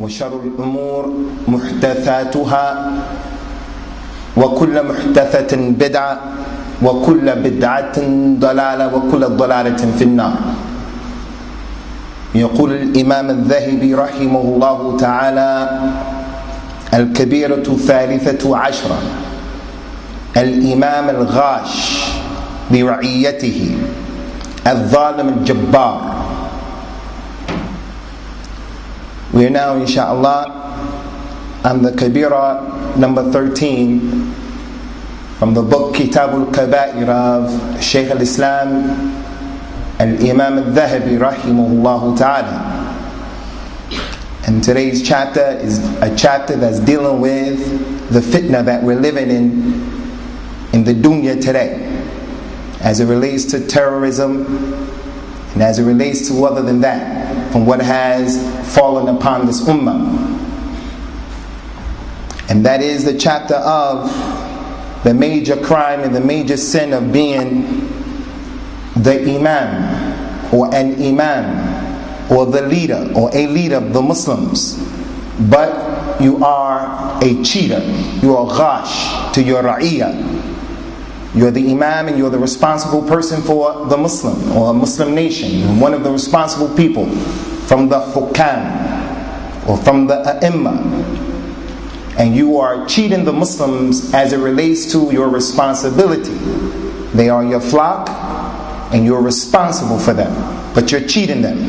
وشر الأمور محدثاتها وكل محدثة بدعة وكل بدعة ضلالة وكل ضلالة في النار. يقول الإمام الذهبي رحمه الله تعالى: الكبيرة الثالثة عشرة الإمام الغاش برعيته الظالم الجبار. We are now, inshallah, on the Kabira number 13 from the book Kitab al-Kaba'ir of Shaykh al-Islam al-Imam al-Dhahabi rahimahullah ta'ala. And today's chapter is a chapter that's dealing with the fitna that we're living in the dunya today, as it relates to terrorism and as it relates to other than that, from what has fallen upon this ummah. And that is the chapter of the major crime and the major sin of being the imam or an imam or the leader or a leader of the Muslims, but you are a cheater, you are ghash to your ra'iyah. You're the imam and you're the responsible person for the Muslim or a Muslim nation. You're one of the responsible people from the hukam or from the a'imma. And you are cheating the Muslims as it relates to your responsibility. They are your flock and you're responsible for them, but you're cheating them.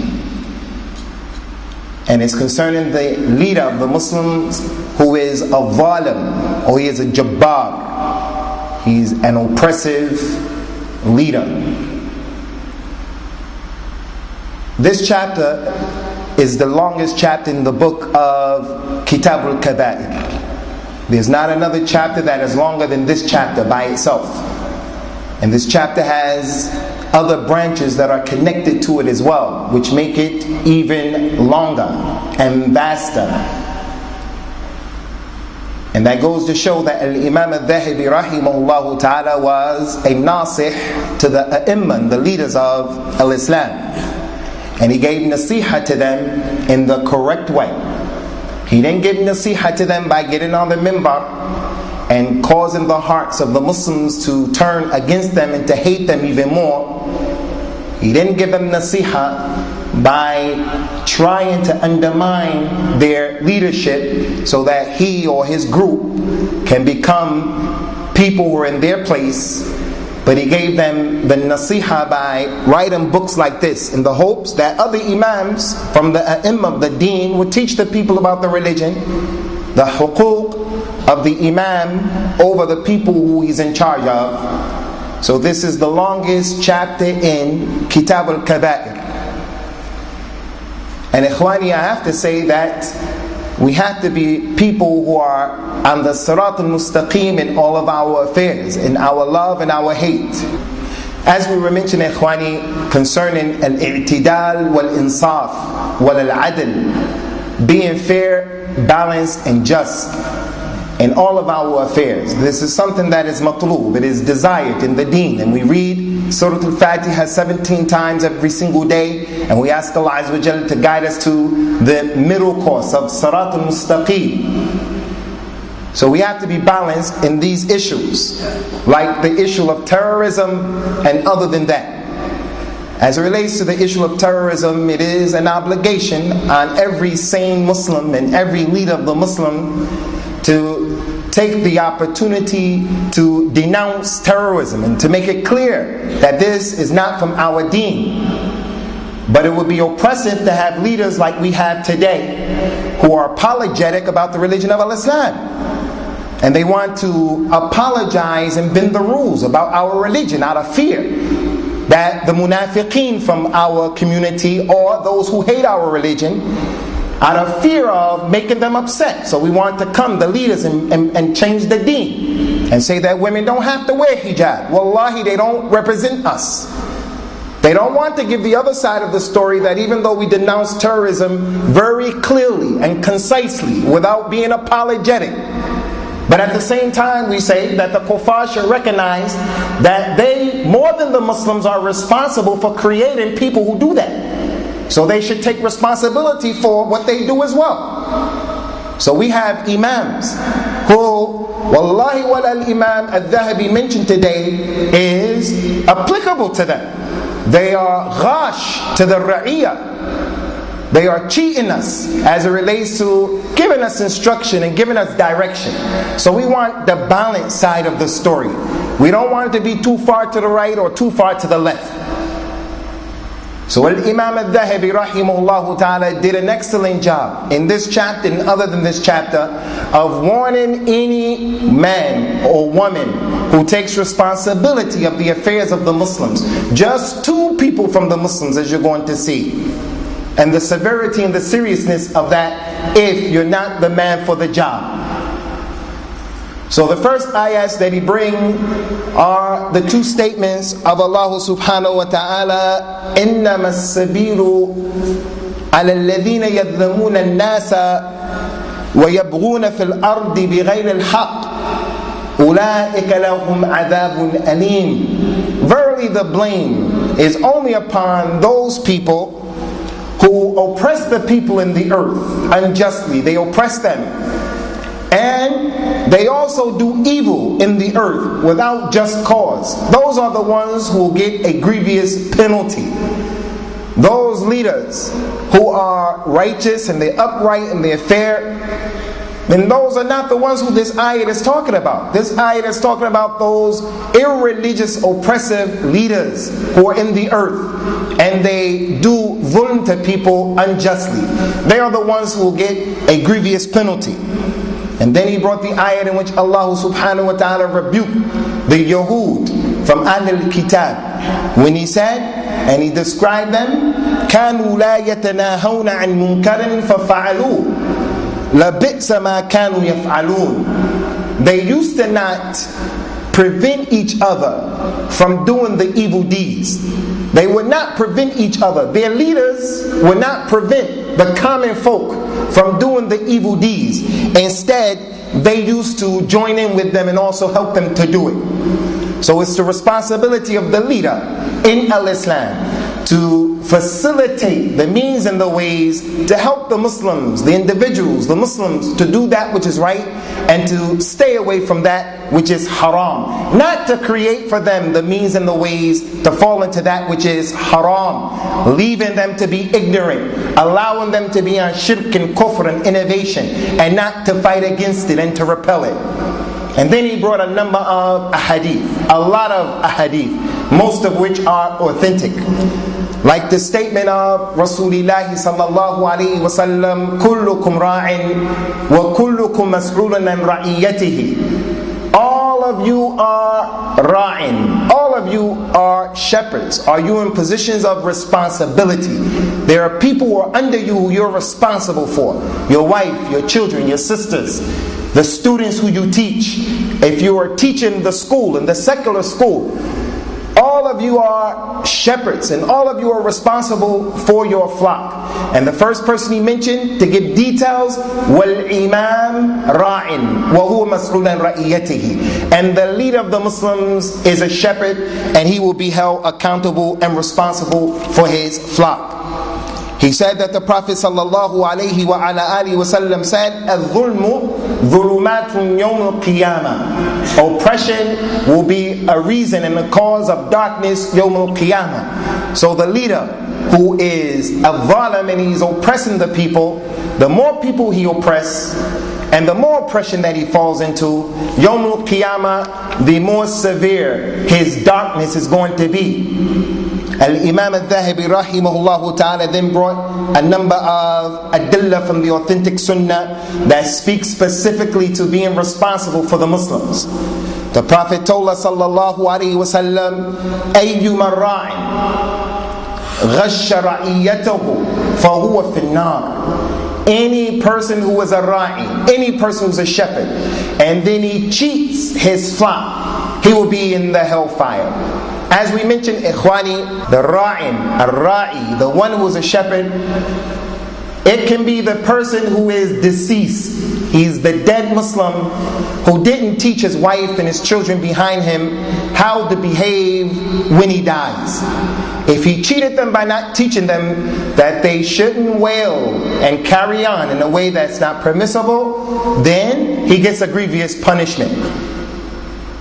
And it's concerning the leader of the Muslims who is a zalim or he is a jabbar. He's an oppressive leader. This chapter is the longest chapter in the book of Kitab al-Kaba'ir. There's not another chapter that is longer than this chapter by itself. And this chapter has other branches that are connected to it as well, which make it even longer and vaster. And that goes to show that Al-Imam al-Dhahabi rahimahullah ta'ala was a nasih to the a'imman, the leaders of al-Islam. And he gave nasiha to them in the correct way. He didn't give nasiha to them by getting on the minbar and causing the hearts of the Muslims to turn against them and to hate them even more. He didn't give them nasiha by trying to undermine their leadership so that he or his group can become people who are in their place. But he gave them the nasiha by writing books like this in the hopes that other imams from the a'imma of the deen would teach the people about the religion, the huquq of the imam over the people who he's in charge of. So this is the longest chapter in Kitab al-Kaba'ir. And ikhwani, I have to say that we have to be people who are on the sirat al-mustaqim in all of our affairs, in our love and our hate. As we were mentioning, ikhwani, concerning al-i'tidal wal-insaf wal-adl, being fair, balanced and just in all of our affairs. This is something that is matloob, it is desired in the deen. And we read Surah Al-Fatiha 17 times every single day, and we ask Allah Azza wa Jalla to guide us to the middle course of Sirat al-Mustaqim. So we have to be balanced in these issues, like the issue of terrorism and other than that. As it relates to the issue of terrorism, it is an obligation on every sane Muslim and every leader of the Muslim to take the opportunity to denounce terrorism and to make it clear that this is not from our deen. But it would be oppressive to have leaders like we have today who are apologetic about the religion of al-Islam. And they want to apologize and bend the rules about our religion out of fear that the munafiqeen from our community or those who hate our religion, out of fear of making them upset. So we want to come, the leaders, and change the deen and say that women don't have to wear hijab. Wallahi, they don't represent us. They don't want to give the other side of the story, that even though we denounce terrorism very clearly and concisely without being apologetic, but at the same time we say that the kuffar should recognize that they, more than the Muslims, are responsible for creating people who do that. So they should take responsibility for what they do as well. So we have imams who, wallahi wal imam al-Dhahabi mentioned today, is applicable to them. They are ghash to the ra'iyah. They are cheating us as it relates to giving us instruction and giving us direction. So we want the balanced side of the story. We don't want it to be too far to the right or too far to the left. So Imam al-Dhahabi rahimahullah ta'ala did an excellent job in this chapter and other than this chapter of warning any man or woman who takes responsibility of the affairs of the Muslims. Just two people from the Muslims, as you're going to see. And the severity and the seriousness of that if you're not the man for the job. So the first ayahs that he brings are the two statements of Allah subhanahu wa ta'ala, إِنَّمَا السَّبِيلُ عَلَى الَّذِينَ يَظْلِمُونَ النَّاسَ وَيَبْغُونَ فِي الْأَرْضِ بِغَيْرِ الْحَقِّ أُولَٰئِكَ لَهُمْ عَذَابٌ أَلِيمٌ. Verily the blame is only upon those people who oppress the people in the earth unjustly. They oppress them. And they also do evil in the earth without just cause. Those are the ones who will get a grievous penalty. Those leaders who are righteous and they're upright and they're fair, then those are not the ones who this ayat is talking about. This ayat is talking about those irreligious, oppressive leaders who are in the earth and they do dhulm to people unjustly. They are the ones who will get a grievous penalty. And then he brought the ayat in which Allah subhanahu wa ta'ala rebuked the Yahud from Ahlul Kitab when he said, and he described them, كَانُوا لَا يَتَنَاهَوْنَ عَنْ مُنْكَرٍ فَفَعَلُوا لَبِئْسَ مَا كَانُوا يَفْعَلُونَ. They used to not prevent each other from doing the evil deeds. They would not prevent each other. Their leaders would not prevent the common folk from doing the evil deeds. Instead, they used to join in with them and also help them to do it. So it's the responsibility of the leader in al-Islam to facilitate the means and the ways to help the Muslims, the individuals, the Muslims, to do that which is right and to stay away from that which is haram. Not to create for them the means and the ways to fall into that which is haram, leaving them to be ignorant, allowing them to be on shirk and kufr and innovation, and not to fight against it and to repel it. And then he brought a number of ahadith, a lot of ahadith, most of which are authentic. Like the statement of Rasulullah sallallahu alayhi wa sallam, كُلُّكُمْ رَاعٍ وَكُلُّكُمْ مَسْعُولٌ عَنْ رَعِيَّتِهِ. All of you are ra'in. All of you are shepherds. Are you in positions of responsibility? There are people who are under you who you're responsible for. Your wife, your children, your sisters, the students who you teach. If you are teaching the school, in the secular school, all of you are shepherds and all of you are responsible for your flock. And the first person he mentioned to give details, وَالْإِمَامْ رَاعٍ وَهُوَ مَسْعُولًا رَئِيَّتِهِ. And the leader of the Muslims is a shepherd and he will be held accountable and responsible for his flock. He said that the Prophet sallallahu alayhi wa ala alihi wa sallam said, الظُّلْمُ ظُلُمَاتٌ يَوْمُ الْقِيَامَةِ. Oppression will be a reason and a cause of darkness يوم القيامة. So the leader who is a zalim and he's oppressing the people, the more people he oppresses and the more oppression that he falls into, يوم القيامة, the more severe his darkness is going to be. Al-Imam al-Dhahabi rahimahullah ta'ala then brought a number of adillah from the authentic Sunnah that speaks specifically to being responsible for the Muslims. The Prophet told us sallallahu alayhi wa sallam, أَيُّمَا الرَّاعٍ غَشَّ رَعِيَّتَهُ فَهُوَ فِي النَّارِ. Any person who is a ra'i, any person who is a shepherd, and then he cheats his flock, he will be in the hellfire. As we mentioned, ikhwani, the ra'in, ar-ra'i, the one who is a shepherd, it can be the person who is deceased. He's the dead Muslim who didn't teach his wife and his children behind him how to behave when he dies. If he cheated them by not teaching them that they shouldn't wail and carry on in a way that's not permissible, then he gets a grievous punishment.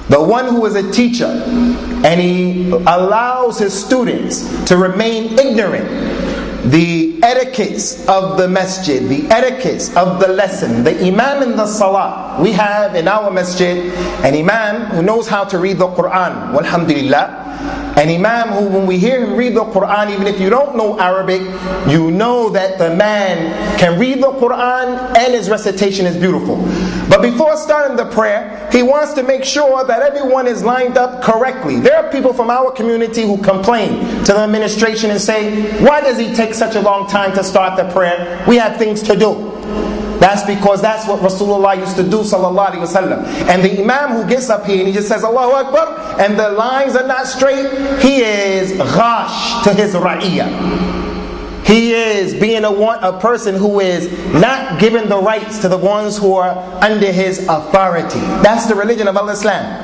The one who is a teacher and he allows his students to remain ignorant, the etiquettes of the masjid, the etiquettes of the lesson, the imam in the salah. We have in our masjid an imam who knows how to read the Quran, walhamdulillah. An imam who, when we hear him read the Quran, even if you don't know Arabic, you know that the man can read the Quran and his recitation is beautiful. But before starting the prayer, he wants to make sure that everyone is lined up correctly. There are people from our community who complain to the administration and say, why does he take such a long time to start the prayer? We have things to do. That's because that's what Rasulullah used to do, sallallahu alaihi wasallam. And the imam who gets up here and he just says Allahu Akbar and the lines are not straight, he is ghash to his ra'iyah. He is being a person who is not giving the rights to the ones who are under his authority. That's the religion of Islam.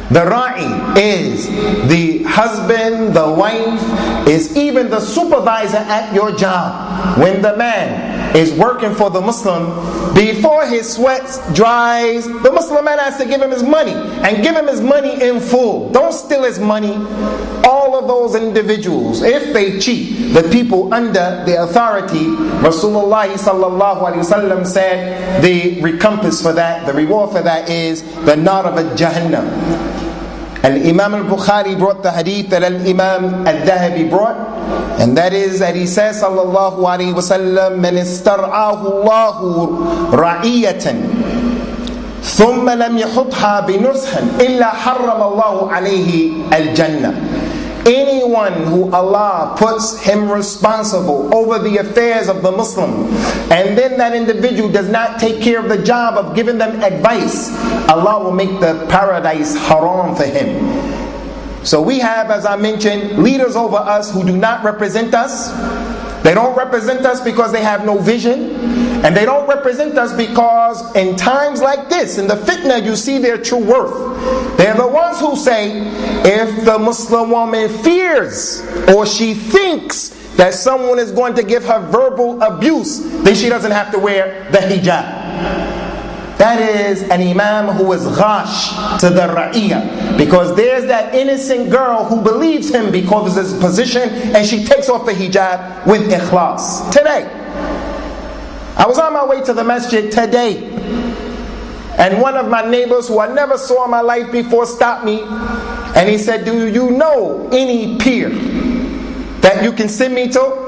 The ra'i is the husband, the wife, is even the supervisor at your job. When the man is working for the Muslim, before his sweat dries, the Muslim man has to give him his money, and give him his money in full. Don't steal his money. All of those individuals, if they cheat the people under their authority, Rasulullah sallallahu alaihi wasallam said the recompense for that, the reward for that is the nar of Jahannam. Al-Imam al-Bukhaari brought the hadith that Al-Imam al-Dhahabi brought, and that is that he says sallallahu alaihi wasallam, man istar'ahu Allahu ra'iyatan thumma lam yahutha binushan illa harram Allahu alayhi al-jannah. Anyone who Allah puts him responsible over the affairs of the Muslim, and then that individual does not take care of the job of giving them advice, Allah will make the paradise haram for him. So we have, as I mentioned, leaders over us who do not represent us. They don't represent us because they have no vision. And they don't represent us because in times like this, in the fitna, you see their true worth. They're the ones who say, if the Muslim woman fears or she thinks that someone is going to give her verbal abuse, then she doesn't have to wear the hijab. That is an imam who is ghash to the ra'iyah, because there's that innocent girl who believes him because of his position, and she takes off the hijab with ikhlas. Today, I was on my way to the masjid today, and one of my neighbors who I never saw in my life before stopped me, and he said, do you know any peer that you can send me to?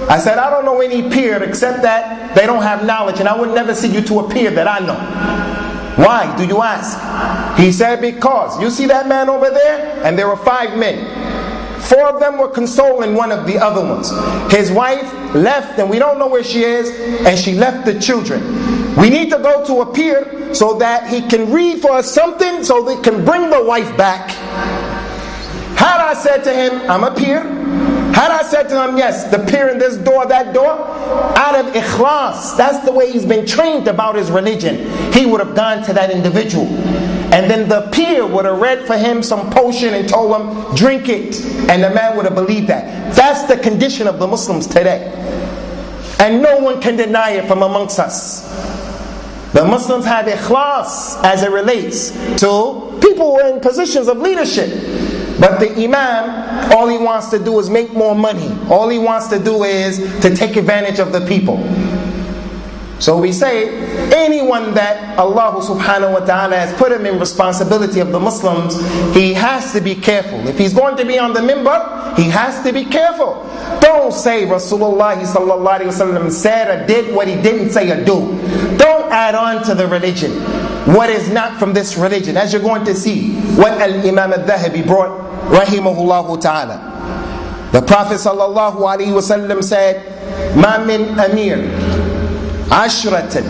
I said, I don't know any peer except that they don't have knowledge, and I would never send you to a peer that I know. Why, do you ask? He said, because you see that man over there, and there were 5 men. 4 of them were consoling one of the other ones. His wife left, and we don't know where she is, and she left the children. We need to go to a peer so that he can read for us something so they can bring the wife back. Had I said to him, I'm a peer, had I said to him, yes, the peer in this door, that door, out of ikhlas, that's the way he's been trained about his religion, he would have gone to that individual. And then the peer would have read for him some potion and told him, drink it. And the man would have believed that. That's the condition of the Muslims today. And no one can deny it from amongst us. The Muslims have ikhlas as it relates to people who are in positions of leadership. But the imam, all he wants to do is make more money. All he wants to do is to take advantage of the people. So we say, anyone that Allah subhanahu wa ta'ala has put him in responsibility of the Muslims, he has to be careful. If he's going to be on the minbar, he has to be careful. Don't say Rasulullah sallallahu alaihi wasallam said or did what he didn't say or do. Don't add on to the religion what is not from this religion. As you're going to see, what al-Imam al-Dhahabi brought, rahimahullah ta'ala. The Prophet sallallahu alaihi wasallam said, "Ma min amir ashratan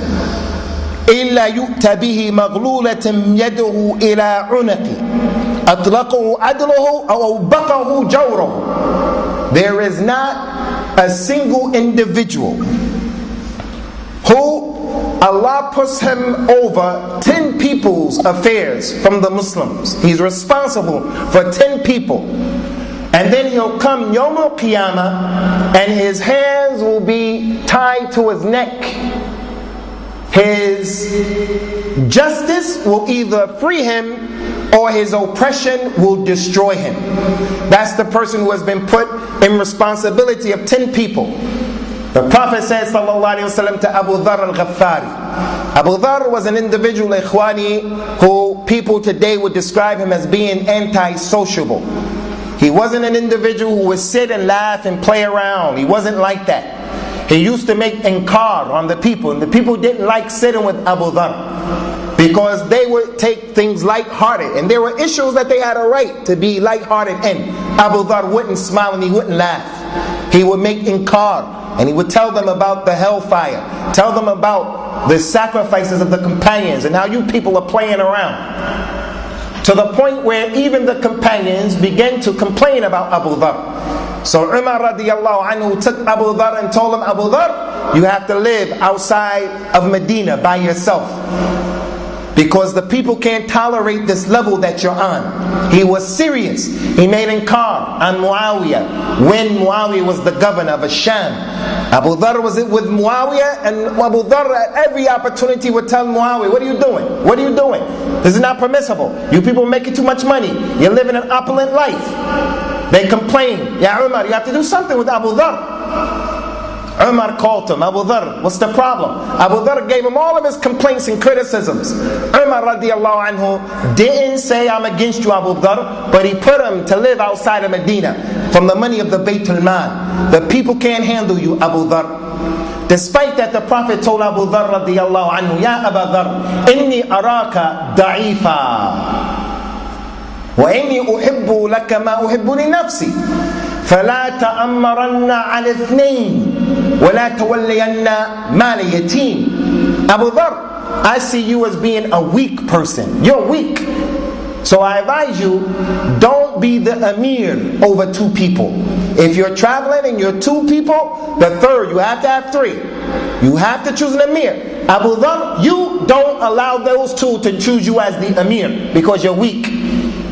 illa yu'ta bihi maghlulatan yaduhu ila unaqi atlaqahu adluhu aw baqahu jawruhu." There is not a single individual who Allah puts him over 10 people's affairs from the Muslims. He's responsible for 10 people. And then he'll come Yawm al-Qiyamah, and his hands will be tied to his neck. His justice will either free him or his oppression will destroy him. That's the person who has been put in responsibility of 10 people. The Prophet said, sallallahu alayhi wa sallam, to Abu Dharr al-Ghaffari. Abu Dharr was an individual, ikhwani, who people today would describe him as being anti-sociable. He wasn't an individual who would sit and laugh and play around. He wasn't like that. He used to make inkar on the people, and the people didn't like sitting with Abu Dharr because they would take things lighthearted, and there were issues that they had a right to be lighthearted in. Abu Dharr wouldn't smile and he wouldn't laugh. He would make inkar, and he would tell them about the hellfire, tell them about the sacrifices of the companions and how you people are playing around, to the point where even the companions began to complain about Abu Dharr. So Umar radiallahu anhu took Abu Dharr and told him, Abu Dharr, you have to live outside of Medina by yourself, because the people can't tolerate this level that you're on. He was serious. He made inkar on Muawiyah when Muawiyah was the governor of Sham. Abu Dharr was with Muawiyah, and Abu Dharr at every opportunity would tell Muawiyah, what are you doing? What are you doing? This is not permissible. You people are making too much money. You're living an opulent life. They complain, Ya Umar, you have to do something with Abu Dharr. Umar called him, Abu Dharr, what's the problem? Abu Dharr gave him all of his complaints and criticisms. Umar radiallahu anhu didn't say, I'm against you, Abu Dharr, but he put him to live outside of Medina from the money of the Baytul Mal. The people can't handle you, Abu Dharr. Despite that, the Prophet told Abu Dharr radiallahu anhu, Ya Abu Dharr, inni araka da'ifa, وإني أحب لك ما أحب لنفسي فلا تأمرن على اثنين ولا تولين مال يتيم. Abu Dharr, I see you as being a weak person. You're weak. So I advise you, don't be the emir over 2 people. If you're traveling and you're 2 people, the third, you have to have 3. You have to choose an emir. Abu Dharr, you don't allow those 2 to choose you as the emir because you're weak.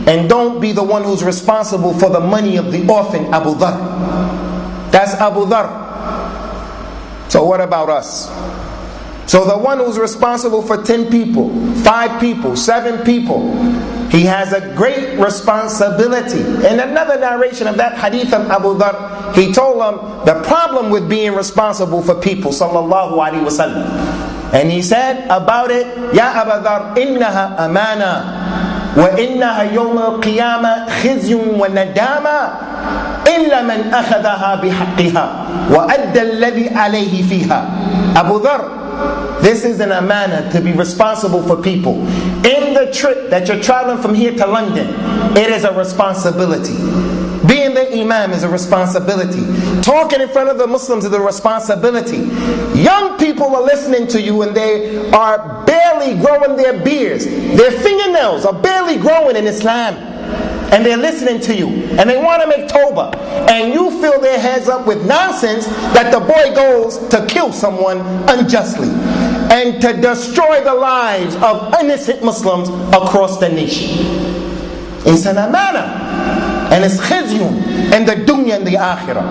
And don't be the one who's responsible for the money of the orphan, Abu Dharr. That's Abu Dharr. So what about us? So the one who's responsible for 10 people, 5 people, 7 people, he has a great responsibility. In another narration of that hadith of Abu Dharr, he told them the problem with being responsible for people, sallallahu alaihi wasallam. And he said about it, Ya Abu Dharr, innaha amana. وإنها يوم القيامة خزي وندامة إلا من أخذها بحقها وأدى الذي عليه فيها. Abu Dharr, this is an amana to be responsible for people. In the trip that you're traveling from here to London, it is a responsibility. Being the imam is a responsibility. Talking in front of the Muslims is a responsibility. Young people are listening to you and they are barely growing their beards. Their fingernails are barely growing in Islam. And they're listening to you. And they want to make tawbah. And you fill their heads up with nonsense that the boy goes to kill someone unjustly and to destroy the lives of innocent Muslims across the nation. It's an amana. And it's khizyun in the dunya and the akhirah.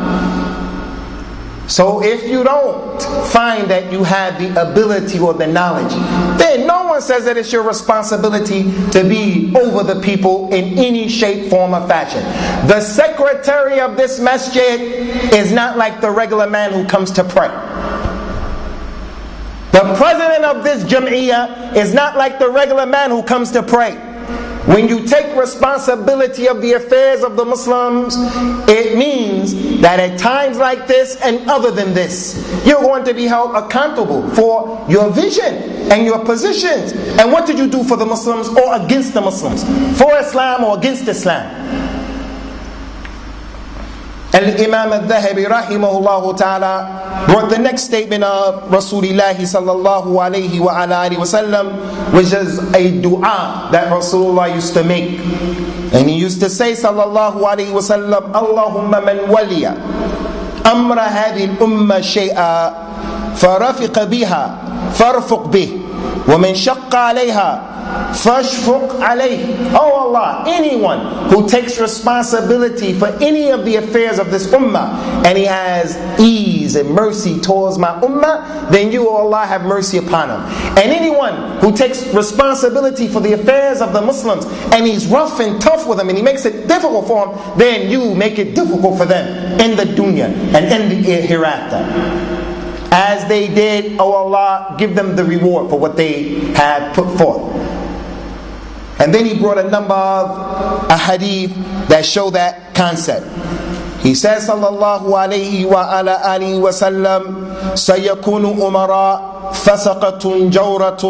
So if you don't find that you have the ability or the knowledge, then no one says that it's your responsibility to be over the people in any shape, form, or fashion. The secretary of this masjid is not like the regular man who comes to pray. The president of this jam'iyah is not like the regular man who comes to pray. When you take responsibility of the affairs of the Muslims, it means that at times like this and other than this, you're going to be held accountable for your vision and your positions. And what did you do for the Muslims or against the Muslims? For Islam or against Islam? Al-Imam al-Dhahabi rahimahullah ta'ala brought the next statement of Rasulullah sallallahu alayhi wa alihi wa sallam, which is a dua that Rasulullah used to make. And he used to say sallallahu alayhi wa sallam, Allahumma man waliya amra hadhihi al-umma shay'a farafiqa biha فارفق به ومن شق عليها فاشفق عليه. Oh Allah, anyone who takes responsibility for any of the affairs of this ummah and he has ease and mercy towards my ummah, then you, O Allah, have mercy upon him. And anyone who takes responsibility for the affairs of the Muslims and he's rough and tough with them and he makes it difficult for them, then you make it difficult for them in the dunya and in the hereafter. As they did, O Allah, give them the reward for what they have put forth. And then he brought a number of hadith that show that concept. He says, sallallahu alayhi wa ala alihi wa sallam, سَيَكُونُ أُمَرَاء فَسَقَةٌ جَوْرَةٌ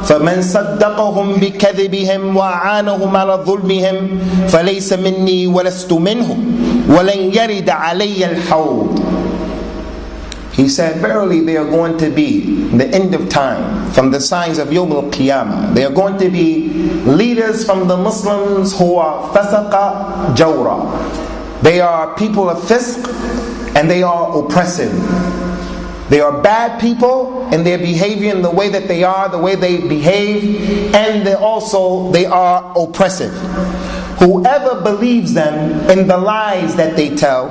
فَمَنْ صَدَّقَهُمْ بِكَذِبِهِمْ وَعَانَهُمْ عَلَى ظُلْمِهِمْ فَلَيْسَ مِنِّي وَلَسْتُ مِنْهُمْ وَلَنْ يَرِدَ عَلَيَّ الْحَوْضِ. He said, verily they are going to be, the end of time, from the signs of Yawm al-Qiyamah, they are going to be leaders from the Muslims who are fasaqa jawra. They are people of fisq and they are oppressive. They are bad people in their behavior, in the way that they are, the way they behave, and they are oppressive. Whoever believes them in the lies that they tell,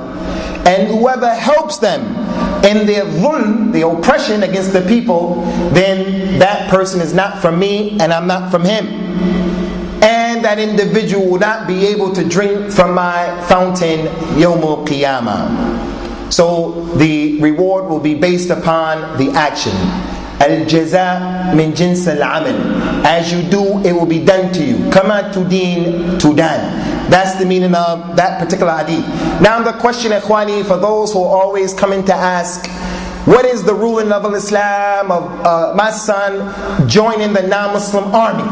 and whoever helps them in their dhulm, the oppression against the people, then that person is not from me and I'm not from him. And that individual will not be able to drink from my fountain Yawm al-Qiyamah. So the reward will be based upon the action. Al-jaza min jins al-amal. As you do, it will be done to you. Kama tudin tudan. That's the meaning of that particular hadith. Now the question, ikhwani, for those who are always coming to ask, what is the ruling of Islam of my son joining the non-Muslim army?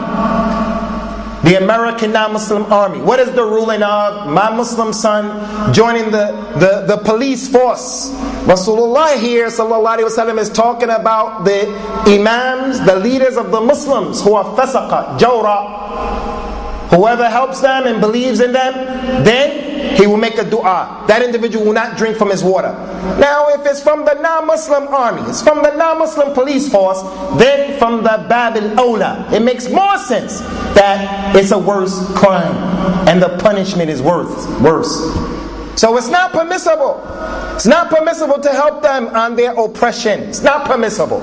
The American non-Muslim army. What is the ruling of my Muslim son joining the police force? Rasulullah here, sallallahu alaihi wasallam, is talking about the imams, the leaders of the Muslims who are fasaqa, jawra. Whoever helps them and believes in them, then he will make a dua. That individual will not drink from his water. Now if it's from the non-Muslim army, it's from the non-Muslim police force, then from the Bab al-Awla, it makes more sense that it's a worse crime and the punishment is worse. So it's not permissible. It's not permissible to help them on their oppression. It's not permissible.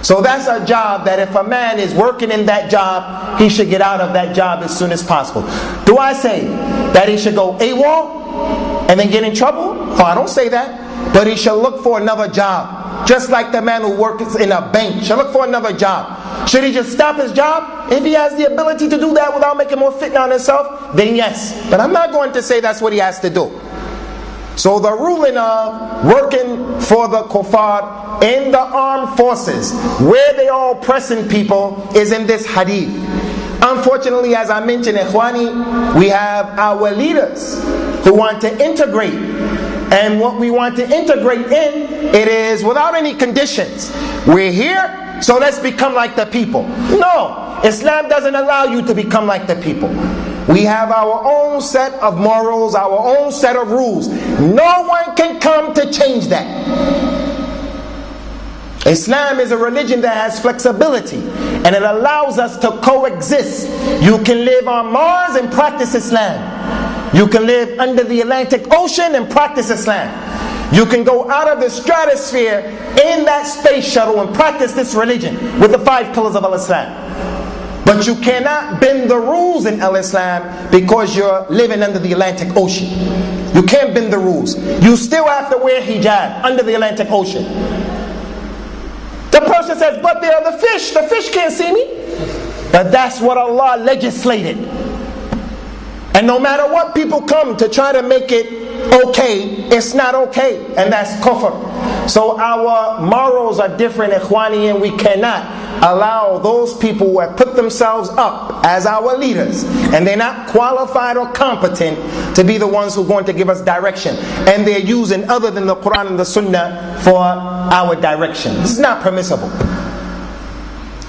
So that's a job that if a man is working in that job, he should get out of that job as soon as possible. Do I say that he should go AWOL and then get in trouble? Oh, I don't say that. But he should look for another job. Just like the man who works in a bank should look for another job. Should he just stop his job? If he has the ability to do that without making more fitna on himself, then yes. But I'm not going to say that's what he has to do. So the ruling of working for the kuffar in the armed forces, where they are oppressing people, is in this hadith. Unfortunately, as I mentioned, ikhwani, we have our leaders who want to integrate. And what we want to integrate in, it is without any conditions. We're here, so let's become like the people. No, Islam doesn't allow you to become like the people. We have our own set of morals, our own set of rules. No one can come to change that. Islam is a religion that has flexibility, and it allows us to coexist. You can live on Mars and practice Islam. You can live under the Atlantic Ocean and practice Islam. You can go out of the stratosphere in that space shuttle and practice this religion with the 5 pillars of al-Islam. But you cannot bend the rules in al-Islam because you're living under the Atlantic Ocean. You can't bend the rules. You still have to wear hijab under the Atlantic Ocean. The person says, but there are the fish. The fish can't see me. But that's what Allah legislated. And no matter what people come to try to make it okay, it's not okay. And that's kufr. So our morals are different, ikhwani, and we cannot allow those people who have put themselves up as our leaders, and they're not qualified or competent to be the ones who are going to give us direction. And they're using other than the Quran and the Sunnah for our direction. This is not permissible.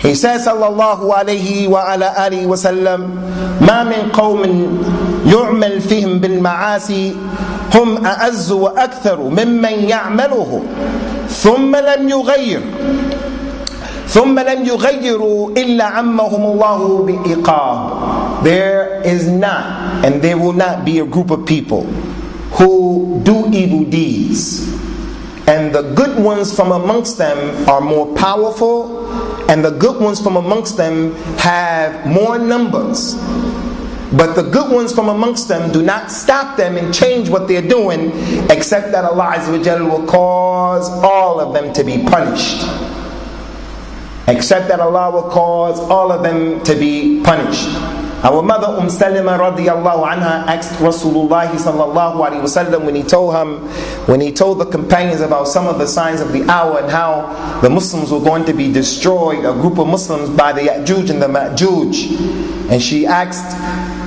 He says, sallallahu alayhi wa ala alihi wa sallam, ma min qawmin yu'mal fihim bil ma'asi hum a'azzu wa aktharu mimman ya'maluhu ثم لم يغيروا إلا عمهم الله بإقاب. There is not, and there will not be a group of people who do evil deeds, and the good ones from amongst them are more powerful, and the good ones from amongst them have more numbers. But the good ones from amongst them do not stop them and change what they're doing, except that Allah Azza wa Jalla will cause all of them to be punished. Except that Allah will cause all of them to be punished. Our mother Salama radiyallahu anha asked Rasulullah sallallahu alaihi wasallam when he told the companions about some of the signs of the hour and how the Muslims were going to be destroyed, a group of Muslims, by the Ya'juj and the Ma'juj. And she asked,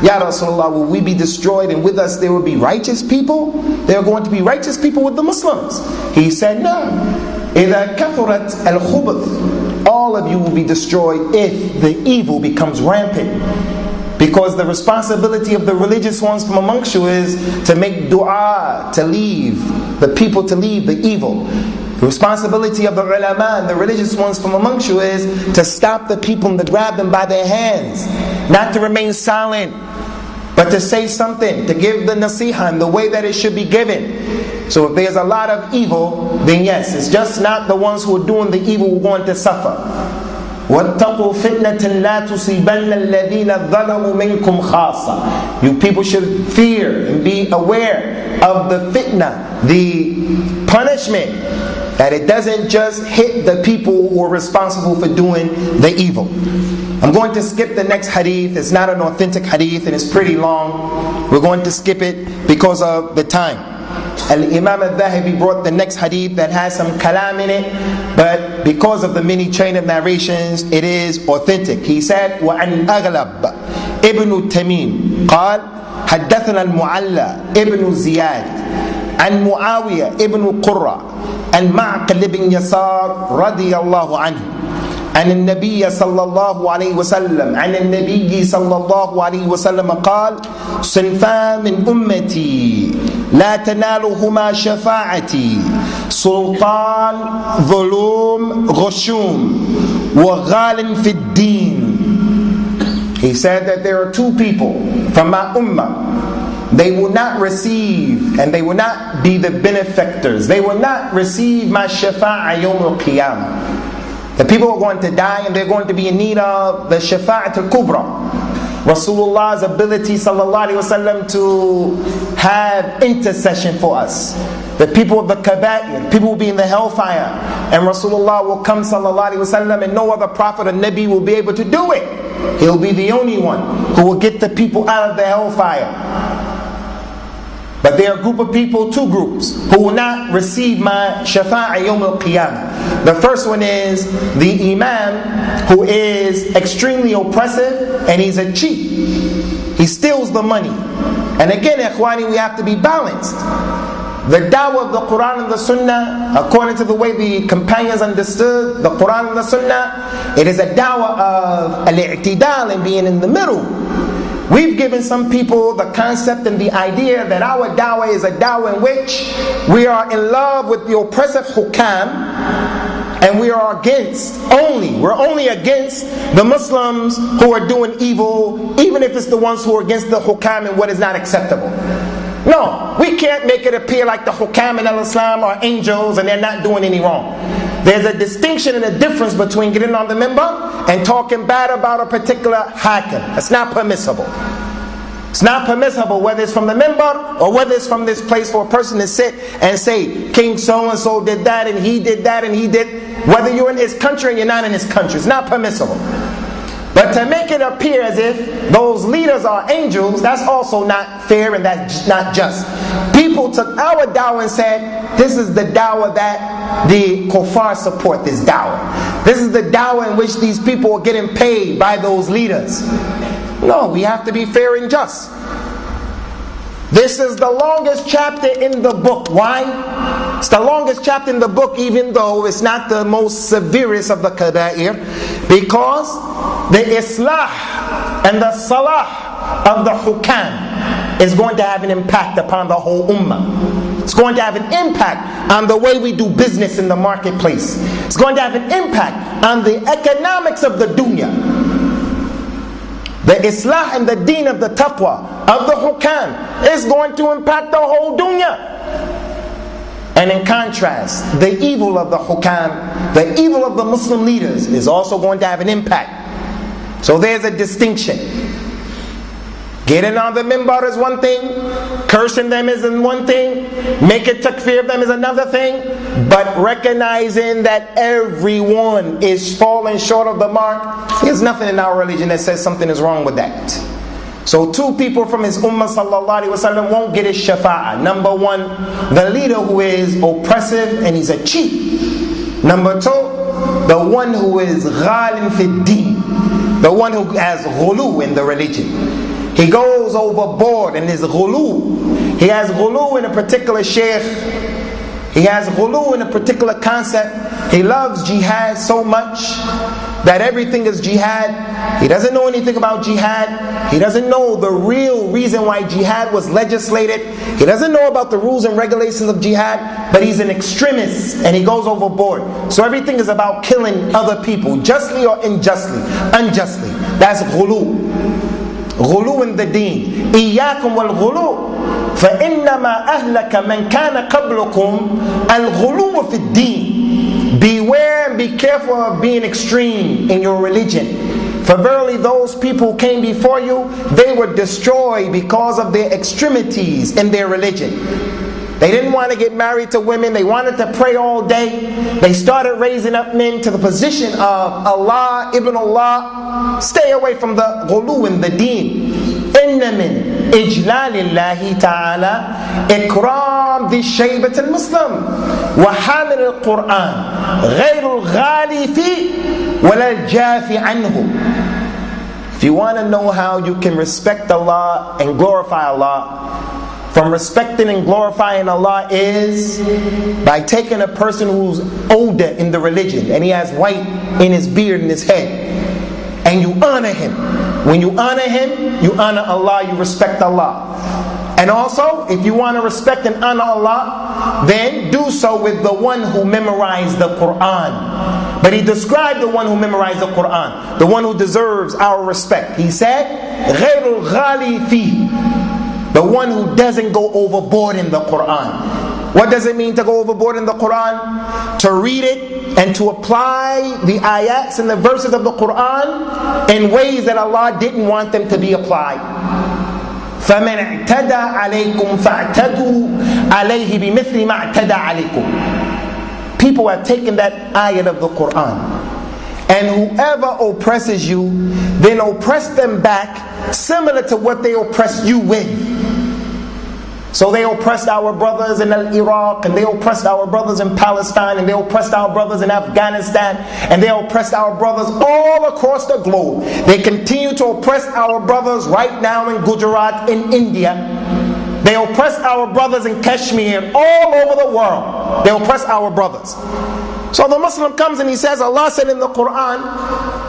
Ya Rasulullah, will we be destroyed and with us there will be righteous people? There are going to be righteous people with the Muslims. He said, no. إِذَا كَثُرَتْ الْخُبُثِ, all of you will be destroyed if the evil becomes rampant. Because the responsibility of the religious ones from amongst you is to make dua, to leave the people, to leave the evil. The responsibility of the ulama and the religious ones from amongst you is to stop the people and to grab them by their hands. Not to remain silent, but to say something, to give the nasiha in the way that it should be given. So if there's a lot of evil, then yes, it's just not the ones who are doing the evil who are going to suffer. وَاتَّقُوا فِتْنَةً لَا تُصِيبَنَّ الَّذِينَ ظَلَمُوا مِنْكُمْ خَاصَّةً. You people should fear and be aware of the fitna, the punishment, that it doesn't just hit the people who are responsible for doing the evil. I'm going to skip the next hadith. It's not an authentic hadith and it's pretty long. We're going to skip it because of the time. Al-Imam al-Dhahabi brought the next hadith that has some kalam in it, but because of the many chain of narrations, it is authentic. He said, وَعَنْ أَغْلَبْ إِبْنُ تَمِيمٍ قال حدثنا المعلى ابن زياد عن معاوية ابن قرة عن معقل بن يسار رضي الله عنه عن النبي صلى الله عليه وسلم عن النبي صلى الله عليه وسلم قال صنفان من أمتي لا تنالهما شفاعتي سلطان ظلوم غشوم وغال في الدين. He said that there are two people from my ummah. They will not receive and they will not be the benefactors. They will not receive my shafa'a yawm al-qiyamah. The people are going to die and they're going to be in need of the shafa'at al-kubra. Rasulullah's ability sallallahu alaihi wasallam to have intercession for us. The people of the kaba'ir, people will be in the hellfire, and Rasulullah will come sallallahu alaihi wasallam, and no other prophet or nabi will be able to do it. He'll be the only one who will get the people out of the hellfire. But there are a group of people, two groups, who will not receive my shafa'a yawm al-qiyamah. The first one is the imam who is extremely oppressive and he's a cheat. He steals the money. And again, ikhwani, we have to be balanced. The da'wah of the Quran and the Sunnah, according to the way the companions understood the Quran and the Sunnah, it is a da'wah of al-i'tidal and being in the middle. We've given some people the concept and the idea that our da'wah is a da'wah in which we are in love with the oppressive hukam, and we are we're only against the Muslims who are doing evil, even if it's the ones who are against the hukam and what is not acceptable. No, we can't make it appear like the hukam in al-Islam are angels and they're not doing any wrong. There's a distinction and a difference between getting on the minbar and talking bad about a particular hakim. It's not permissible. It's not permissible whether it's from the minbar or whether it's from this place for a person to sit and say, King so-and-so did that and he did that and he did. Whether you're in his country or you're not in his country, it's not permissible. But to make it appear as if those leaders are angels, that's also not fair and that's not just. People took our da'wah and said, this is the da'wah that the kuffar support, this da'wah. This is the da'wah in which these people are getting paid by those leaders. No, we have to be fair and just. This is the longest chapter in the book. Why? It's the longest chapter in the book, even though it's not the most severest of the kaba'ir, because the islah and the salah of the hukam is going to have an impact upon the whole ummah. It's going to have an impact on the way we do business in the marketplace. It's going to have an impact on the economics of the dunya. The islah and the deen of the taqwa of the hukam is going to impact the whole dunya. And in contrast, the evil of the hukam, the evil of the Muslim leaders is also going to have an impact. So there's a distinction. Getting on the minbar is one thing, cursing them is one thing, making takfir of them is another thing, but recognizing that everyone is falling short of the mark, there's nothing in our religion that says something is wrong with that. So two people from his ummah sallallahu alaihi wasallam won't get his shafa'ah. Number one, the leader who is oppressive and he's a cheat. Number two, the one who is ghalin fi deen, the one who has ghulu in the religion. He goes overboard in his ghulu. He has ghulu in a particular shaykh. He has ghulu in a particular concept. He loves jihad so much that everything is jihad. He doesn't know anything about jihad. He doesn't know the real reason why jihad was legislated. He doesn't know about the rules and regulations of jihad, but he's an extremist and he goes overboard. So everything is about killing other people, justly or unjustly. That's ghulu. غلو in the deen. إياكم والغلو فإنما أهلك من كان قبلكم الغلو في الدين. Beware and be careful of being extreme in your religion. For verily those people who came before you, they were destroyed because of their extremities in their religion. They didn't want to get married to women. They wanted to pray all day. They started raising up men to the position of Allah, Ibn Allah. Stay away from the ghulu in the deen. إِنَّ مِنْ إِجْلَالِ اللَّهِ تَعَالَى إِكْرَامِ ذِي الشَّيْبَةِ الْمُسْلِمِ وَحَامِلِ الْقُرْآنِ غَيْرُ الْغَالِي فِي وَلَا الْجَافِ عَنْهُ. If you want to know how you can respect Allah and glorify Allah, from respecting and glorifying Allah is by taking a person who's older in the religion and he has white in his beard and his head, and you honor him. When you honor him, you honor Allah, you respect Allah. And also, if you want to respect and honor Allah, then do so with the one who memorized the Quran. But he described the one who memorized the Quran, the one who deserves our respect. He said, غَيْرُ الْغَالِي فِيهِ, the one who doesn't go overboard in the Quran. What does it mean to go overboard in the Quran? To read it and to apply the ayats and the verses of the Quran in ways that Allah didn't want them to be applied. فَمَنْ اعْتَدَى عَلَيْكُمْ فَاعْتَدُوا عَلَيْهِ بِمِثْلِ مَا اعْتَدَى عَلَيْكُمْ. People have taken that ayat of the Quran, and whoever oppresses you, then oppress them back similar to what they oppressed you with. So they oppressed our brothers in Iraq, and they oppressed our brothers in Palestine, and they oppressed our brothers in Afghanistan, and they oppressed our brothers all across the globe. They continue to oppress our brothers right now in Gujarat, in India. They oppress our brothers in Kashmir, all over the world. They oppress our brothers. So the Muslim comes and he says, Allah said in the Quran,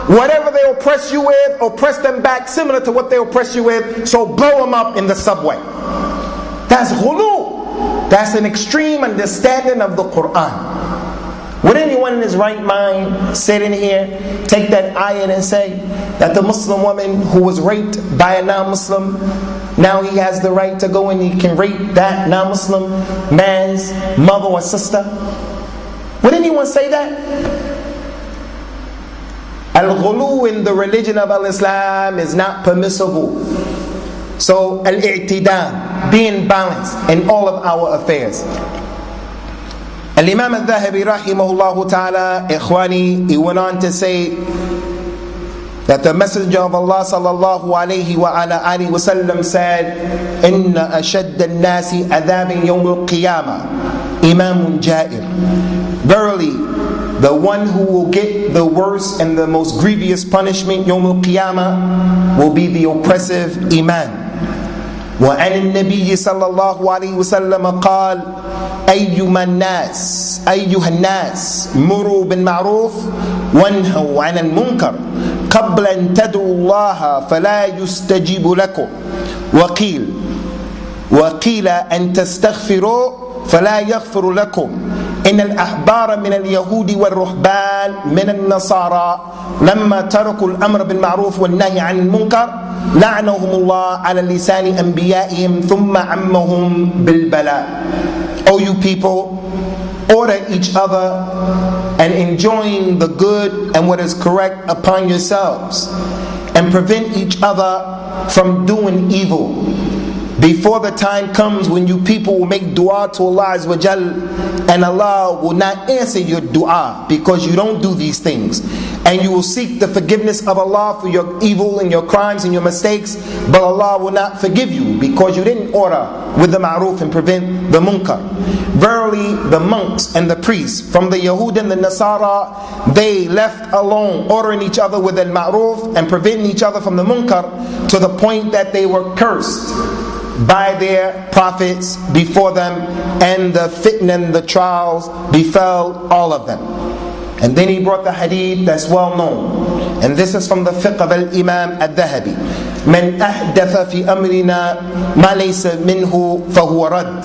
whatever they oppress you with, oppress them back similar to what they oppress you with, so blow them up in the subway. That's ghulu. That's an extreme understanding of the Quran. Would anyone in his right mind sit in here, take that ayat and say that the Muslim woman who was raped by a non-Muslim, now he has the right to go and he can rape that non-Muslim man's mother or sister? Would anyone say that? Al-ghulu in the religion of al-Islam is not permissible. So al-i'tidal, being balanced in all of our affairs. Al-Imam al-Dhahabi rahimahullah ta'ala, ikhwani, he went on to say that the Messenger of Allah sallallahu alayhi wa ala alihi wa sallam said, Inna ashadda al-nasi adhabin yawm al-qiyamah imamun ja'ir. Verily, the one who will get the worst and the most grievous punishment yawm al-qiyamah will be the oppressive imam. وعن النبي صلى الله عليه وسلم قال أيها الناس مروا بالمعروف وانهوا عن المنكر قبل أن تدعوا الله فلا يستجيب لكم وقيل أن تستغفروا فلا يغفر لكم إن الأحبار من اليهود والرهبان من النصارى لما تركوا الأمر بالمعروف والنهي عن المنكر لعنهم الله على لسان أنبيائهم ثم عمهم بالبلاء. O you people, order each other and enjoin the good and what is correct upon yourselves, and prevent each other from doing evil, before the time comes when you people will make dua to Allah Azza wa Jal, and Allah will not answer your dua because you don't do these things, and you will seek the forgiveness of Allah for your evil and your crimes and your mistakes, but Allah will not forgive you because you didn't order with the ma'ruf and prevent the munkar. Verily the monks and the priests from the Yahud and the Nasara, they left alone ordering each other with the ma'ruf and preventing each other from the munkar, to the point that they were cursed by their prophets before them, and the fitna and the trials befell all of them. And then he brought the hadith that's well known, and this is from the fiqh of al-Imam al-Dhahabi: من أحدث في أمرنا ما ليس منه فهو رد.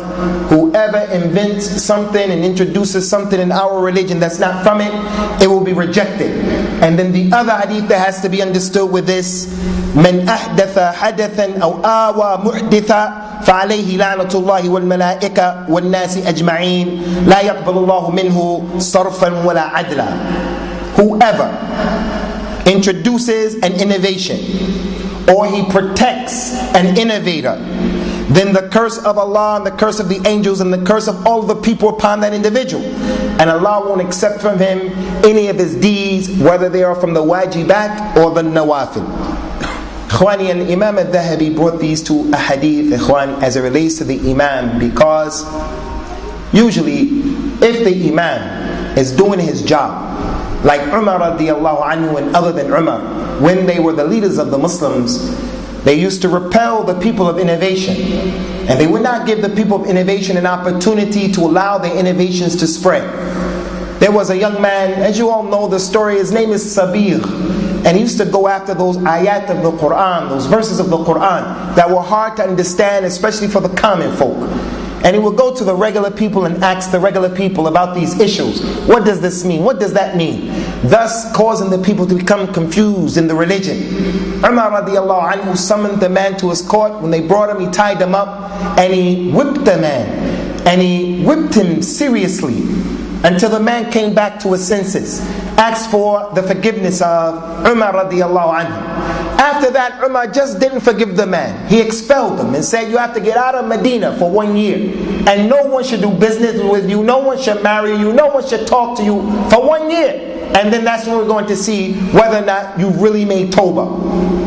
Whoever invents something and introduces something in our religion that's not from it, it will be rejected. And then the other hadith that has to be understood with this: من أحدث حدثا أو آوى محدثا فعليه لعنة الله والملائكة والناس أجمعين لا يقبل الله منه صرفا ولا عدلا. Whoever introduces an innovation, or he protects an innovator, then the curse of Allah and the curse of the angels and the curse of all the people upon that individual, and Allah won't accept from him any of his deeds, whether they are from the wajibat or the nawafil. Ikhwani, and Imam al-Dhahabi brought these two ahadith, ikhwan, as it relates to the imam, because usually if the imam is doing his job, like Umar radiallahu anhu and other than Umar, when they were the leaders of the Muslims, they used to repel the people of innovation, and they would not give the people of innovation an opportunity to allow their innovations to spread. There was a young man, as you all know the story, his name is Sabir, and he used to go after those ayat of the Quran, those verses of the Quran that were hard to understand, especially for the common folk. And he would go to the regular people and ask the regular people about these issues. What does this mean? What does that mean? Thus causing the people to become confused in the religion. Umar radiallahu anhu summoned the man to his court. When they brought him, he tied him up and he whipped the man. And he whipped him seriously until the man came back to his senses, asked for the forgiveness of Umar radiallahu anhu. After that, Umar just didn't forgive the man. He expelled him and said, you have to get out of Medina for 1 year, and no one should do business with you, no one should marry you, no one should talk to you for 1 year. And then that's when we're going to see whether or not you really made tawbah.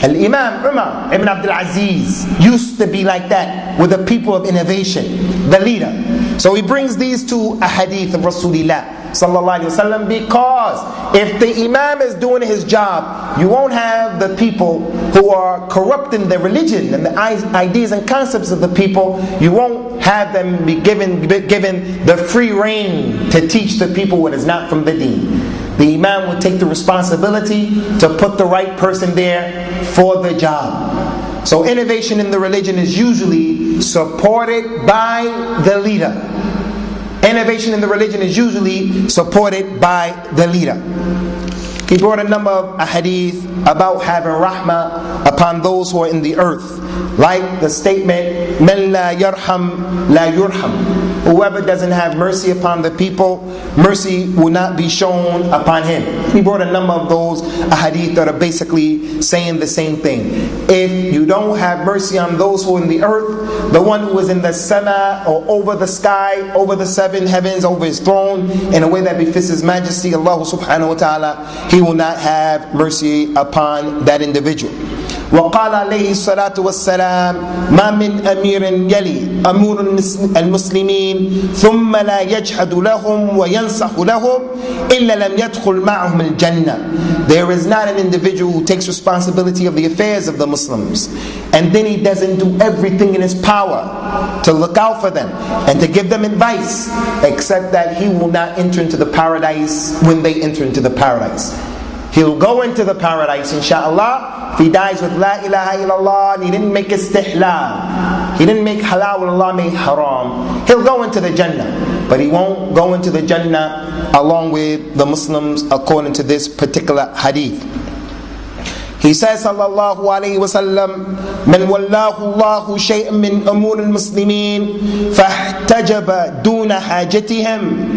Al-Imam Umar ibn Abdul Aziz used to be like that with the people of innovation, the leader. So he brings these two ahadith of Rasulullah sallallahu alaihi wasallam, because if the imam is doing his job, you won't have the people who are corrupting the religion and the ideas and concepts of the people. You won't have them be given the free rein to teach the people what is not from the deen. The imam would take the responsibility to put the right person there for the job. So innovation in the religion is usually supported by the leader. Innovation in the religion is usually supported by the leader. He brought a number of ahadith about having rahmah upon those who are in the earth, like the statement, "Man la yarham la yurham." Whoever doesn't have mercy upon the people, mercy will not be shown upon him. He brought a number of those ahadith that are basically saying the same thing. If you don't have mercy on those who are in the earth, the one who is in the sama, or over the sky, over the seven heavens, over his throne, in a way that befits his majesty, Allah subhanahu wa ta'ala, he will not have mercy upon that individual. وقال عليه الصلاة والسلام ما من أمير يلي أمور المسلمين ثم لا يجحد لهم وينصح لهم إلا لم يدخل معهم الجنة. There is not an individual who takes responsibility of the affairs of the Muslims, and then he doesn't do everything in his power to look out for them and to give them advice, except that he will not enter into the paradise when they enter into the paradise. He'll go into the paradise, inshaAllah. If he dies with La ilaha illallah and he didn't make istihlal, he didn't make halal when Allah made haram, he'll go into the Jannah. But he won't go into the Jannah along with the Muslims according to this particular hadith. He says, sallallahu alayhi wa sallam, من والله الله شيئا من أمور المسلمين فاحتجب دون حاجتهم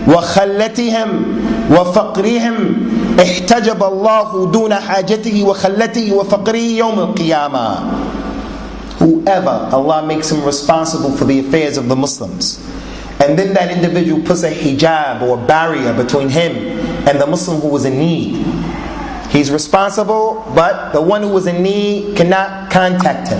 وخلتهم وفقرهم احتجب الله دون حاجته وخلته وفقره يوم القيامة. Whoever Allah makes him responsible for the affairs of the Muslims, and then that individual puts a hijab or a barrier between him and the Muslim who was in need. He's responsible, but the one who was in need cannot contact him.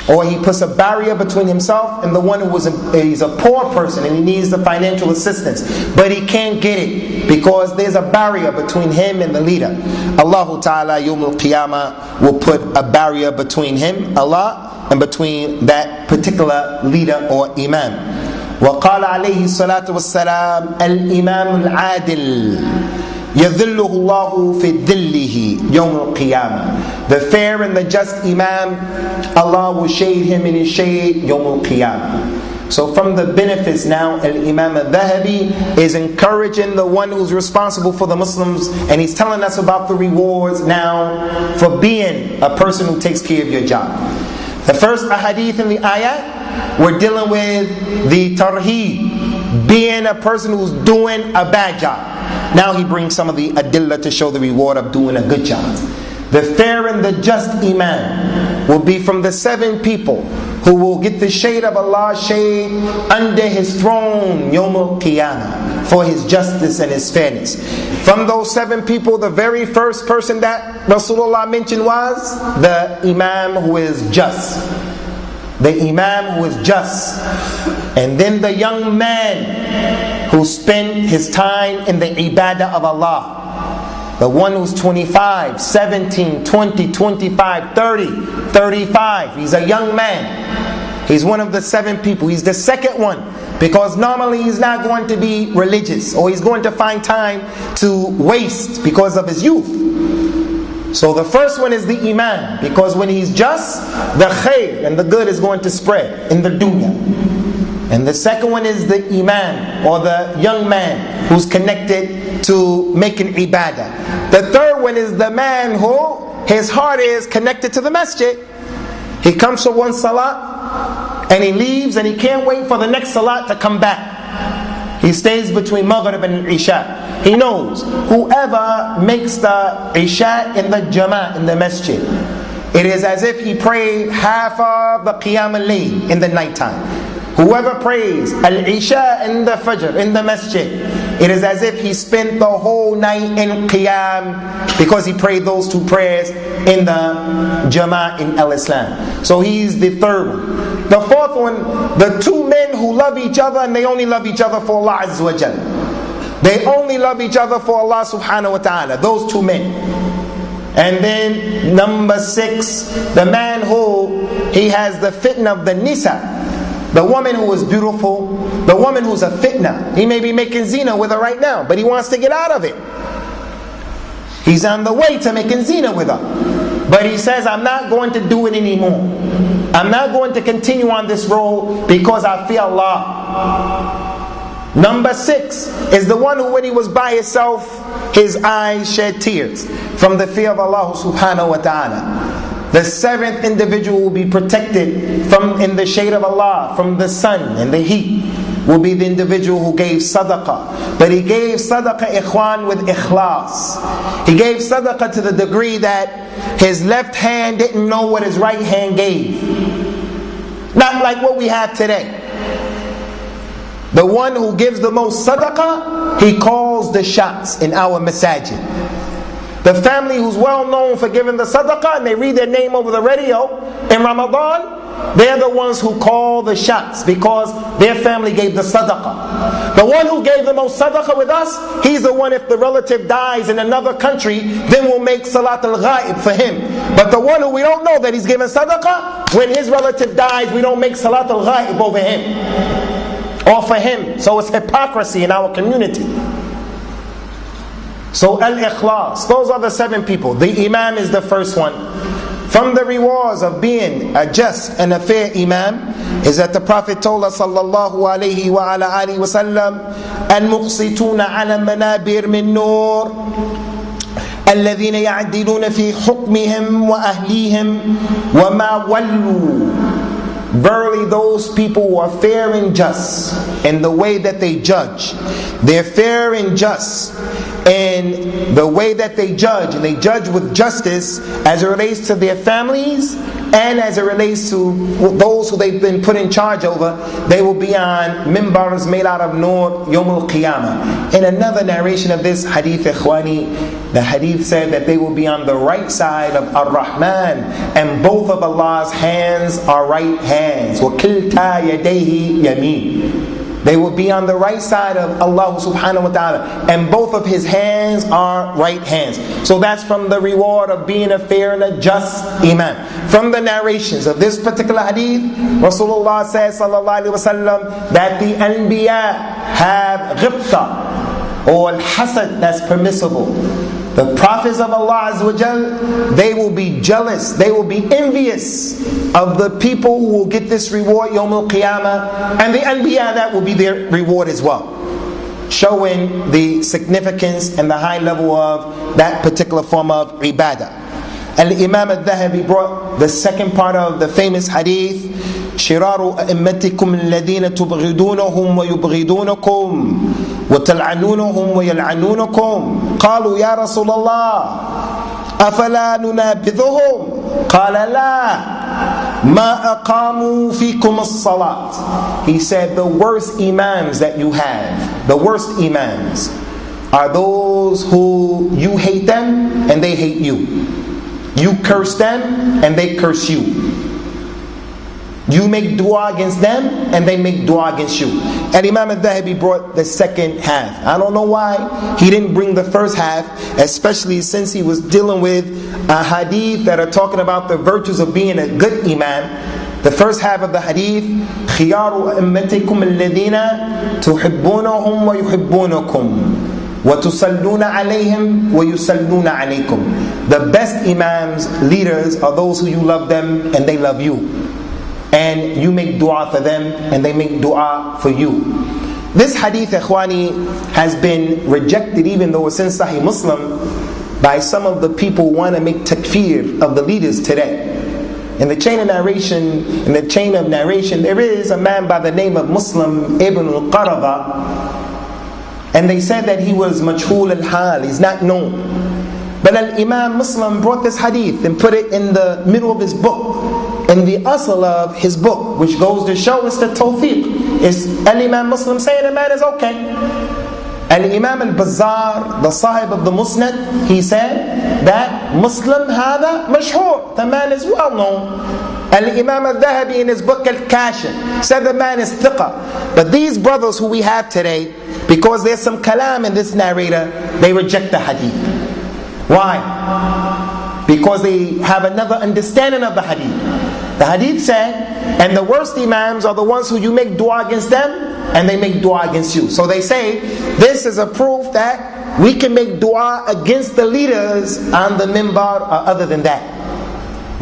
Or he puts a barrier between himself and the one who he's a poor person and he needs the financial assistance, but he can't get it because there's a barrier between him and the leader. Allah Ta'ala Yawm al-Qiyamah will put a barrier between him, Allah, and between that particular leader or imam. وقال عليه الصلاة والسلام الإمام العادل يذله الله في ذله يوم القيامة. The fair and the just imam, Allah will shade him in his shade يوم القيامة. So from the benefits now, Al-Imam al-Dhahabi is encouraging the one who's responsible for the Muslims, and he's telling us about the rewards now for being a person who takes care of your job. The first ahadith in the ayat, we're dealing with the tarheeb, being a person who's doing a bad job. Now he brings some of the adillah to show the reward of doing a good job. The fair and the just imam will be from the 7 people who will get the shade of Allah's shade under his throne Yawm al-Qiyamah for his justice and his fairness. From those 7 people, the very first person that Rasulullah mentioned was the imam who is just. The imam who is just. And then the young man who spent his time in the ibadah of Allah. The one who's 25, 17, 20, 25, 30, 35. He's a young man. He's one of the 7 people. He's the second one. Because normally he's not going to be religious, or he's going to find time to waste because of his youth. So the first one is the imam, because when he's just, the khair and the good is going to spread in the dunya. And the second one is the imam, or the young man who's connected to making ibadah. The third one is the man who his heart is connected to the masjid. He comes for one salat and he leaves and he can't wait for the next salat to come back. He stays between Maghrib and Isha. He knows whoever makes the Isha in the Jama'ah, in the masjid, it is as if he prayed half of the Qiyam al-Layl in the nighttime. Whoever prays Al-Isha in the Fajr, in the masjid, it is as if he spent the whole night in Qiyam, because he prayed those 2 prayers in the Jama'ah in Al-Islam. So he's the third one. The fourth one, the 2 men who love each other, and they only love each other for Allah Azza wa Jal. They only love each other for Allah subhanahu wa ta'ala, those 2 men. And then number 6, the man who he has the fitna of the nisa, the woman who is beautiful, the woman who's a fitna. He may be making zina with her right now, but he wants to get out of it. He's on the way to making zina with her, but he says, I'm not going to do it anymore. I'm not going to continue on this road because I fear Allah. Number 6 is the one who, when he was by himself, his eyes shed tears from the fear of Allah subhanahu wa ta'ala. The 7th individual will be protected from in the shade of Allah, from the sun and the heat, will be the individual who gave sadaqah. But he gave sadaqah, ikhwan, with ikhlas. He gave sadaqah to the degree that his left hand didn't know what his right hand gave. Not like what we have today. The one who gives the most sadaqah, he calls the shots in our masajid. The family who's well known for giving the sadaqah, and they read their name over the radio in Ramadan, they're the ones who call the shots because their family gave the sadaqah. The one who gave the most sadaqah with us, he's the one, if the relative dies in another country, then we'll make salat al-ghaib for him. But the one who we don't know that he's giving sadaqah, when his relative dies, we don't make salat al-ghaib over him or for him. So it's hypocrisy in our community. So al-ikhlas, those are the 7 people. The imam is the first one. From the rewards of being a just and a fair imam is that the Prophet told us sallallahu alayhi wa ala alihi wa sallam, al-muqsituna ala manabir min nur الذين يعدلون في حكمهم وأهليهم وما ولوا. Verily those people who are fair and just in the way that they judge. They're fair and just in the way that they judge. And they judge with justice as it relates to their families and as it relates to those who they've been put in charge over. They will be on mimbars made out of nur yawm al-qiyamah. In another narration of this hadith, ikhwani, the hadith said that they will be on the right side of Ar-Rahman, and both of Allah's hands are right hands. وَكِلْتَا يَدَيْهِ يَمِينٌ. They will be on the right side of Allah subhanahu wa ta'ala, and both of His hands are right hands. So that's from the reward of being a fair and a just imam. From the narrations of this particular hadith, Rasulullah says sallallahu alaihi wasallam that the anbiya have ghibta, or al-hasad, that's permissible. The prophets of Allah Azza wa Jal, they will be jealous, they will be envious of the people who will get this reward Yawm al-Qiyamah, and the Anbiya, that will be their reward as well. Showing the significance and the high level of that particular form of ibadah. Al-Imam al-Dhahabi brought the second part of the famous hadith, شِرَارُ أَئِمَّتِكُمْ الَّذِينَ تُبْغِضُونَهُمْ وَيُبْغِضُونَكُمْ وَتَلْعَنُونَهُمْ وَيَلْعَنُونَكُمْ قالوا يا رسول الله أفلا ننابذهم قال لا ما أقاموا فيكم الصلاة. He said the worst imams that you have, the worst imams, are those who you hate them and they hate you. You curse them and they curse you. You make dua against them and they make dua against you. And Imam al-Dhahabi brought the second half. I don't know why he didn't bring the first half, especially since he was dealing with a hadith that are talking about the virtues of being a good imam. The first half of the hadith, خِيَارُ أَئِمَّتِكُمْ الَّذِينَ تُحِبُّونَهُمْ وَيُحِبُّونَكُمْ وَتُصَلُّونَ عَلَيْهِمْ وَيُصَلُّونَ عَلَيْكُمْ. The best imams, leaders, are those who you love them and they love you. And you make dua for them and they make dua for you. This hadith, ikhwani, has been rejected, even though it's in Sahih Muslim, by some of the people who want to make takfir of the leaders today. In the chain of narration, there is a man by the name of Muslim ibn al-Qarada, and they said that he was majhul al-hal, he's not known. But al-Imam Muslim brought this hadith and put it in the middle of his book, in the asl of his book, which goes to show us the tawfiq. Is al-Imam Muslim saying the man is okay? Al-Imam al-Bazzar, the sahib of the Musnad, he said that Muslim hada mashhur, the man is well known. Al-Imam al-Dhahabi in his book al-Kashif said the man is thiqa. But these brothers who we have today, because there's some kalam in this narrator, they reject the hadith. Why? Because they have another understanding of the hadith. The hadith said, and the worst imams are the ones who you make dua against them and they make dua against you. So they say, this is a proof that we can make dua against the leaders on the mimbar or other than that.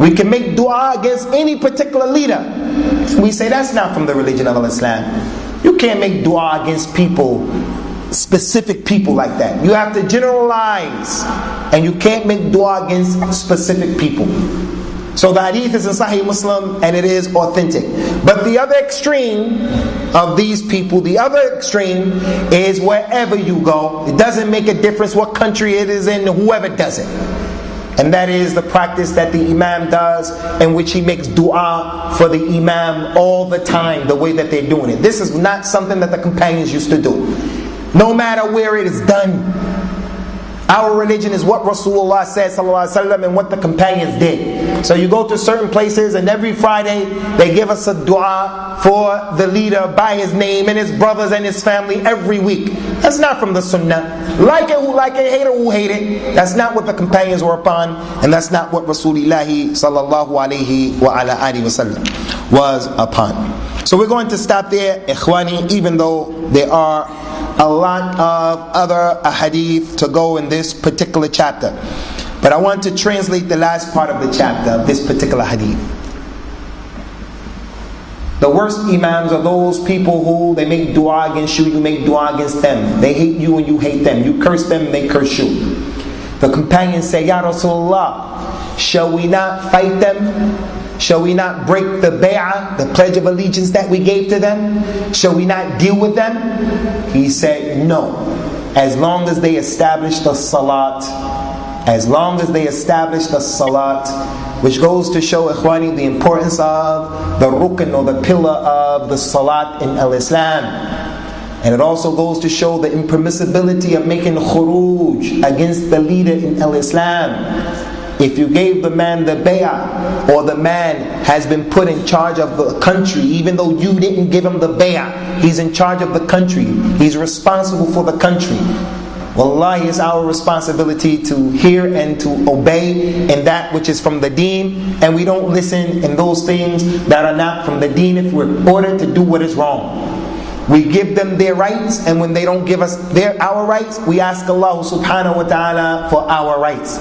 We can make dua against any particular leader. We say that's not from the religion of Islam. You can't make dua against people, specific people like that. You have to generalize, and you can't make dua against specific people. So the hadith is in Sahih Muslim and it is authentic. But the other extreme of these people, the other extreme is wherever you go, it doesn't make a difference what country it is in, whoever does it. And that is the practice that the imam does, in which he makes dua for the imam all the time, the way that they're doing it. This is not something that the companions used to do. No matter where it is done. Our religion is what Rasulullah said sallallahu alaihi wasallam and what the companions did. So you go to certain places and every Friday they give us a dua for the leader by his name and his brothers and his family every week. That's not from the Sunnah. Like it who like it, hate it who hate it. That's not what the companions were upon, and that's not what Rasulullah sallallahu alaihi wa ala alihi wasallam was upon. So we're going to stop there, ikhwani, even though there are a lot of other hadith to go in this particular chapter. But I want to translate the last part of the chapter of this particular hadith. The worst imams are those people who they make dua against you, you make dua against them. They hate you and you hate them. You curse them and they curse you. The companions say, Ya Rasulullah, shall we not fight them? Shall we not break the bay'ah, the pledge of allegiance that we gave to them? Shall we not deal with them? He said, no. As long as they establish the salat, as long as they establish the salat, which goes to show, ikhwani, the importance of the rukn or the pillar of the salat in al-Islam. And it also goes to show the impermissibility of making khuruj against the leader in al-Islam. If you gave the man the bay'ah, or the man has been put in charge of the country, even though you didn't give him the bay'ah, he's in charge of the country, he's responsible for the country. Wallahi, it's our responsibility to hear and to obey in that which is from the deen, and we don't listen in those things that are not from the deen if we're ordered to do what is wrong. We give them their rights, and when they don't give us our rights, we ask Allah subhanahu wa ta'ala for our rights.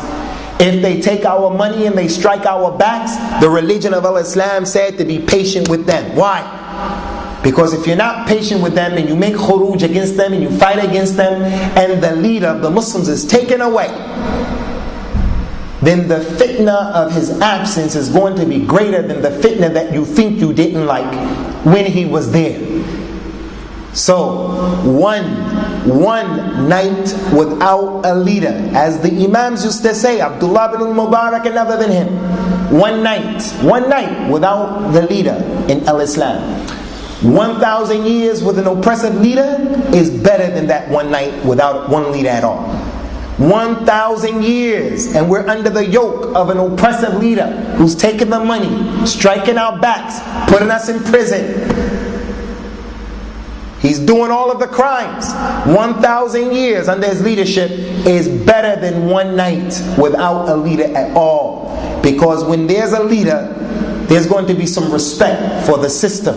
If they take our money and they strike our backs, the religion of al-Islam said to be patient with them. Why? Because if you're not patient with them and you make khuruj against them and you fight against them, and the leader of the Muslims is taken away, then the fitna of his absence is going to be greater than the fitna that you think you didn't like when he was there. So, one night without a leader, as the imams used to say, Abdullah bin al-Mubarak and other than him, one night without the leader in al-Islam. 1,000 years with an oppressive leader is better than that one night without one leader at all. 1,000 years and we're under the yoke of an oppressive leader who's taking the money, striking our backs, putting us in prison. He's doing all of the crimes. 1,000 years under his leadership is better than one night without a leader at all. Because when there's a leader, there's going to be some respect for the system.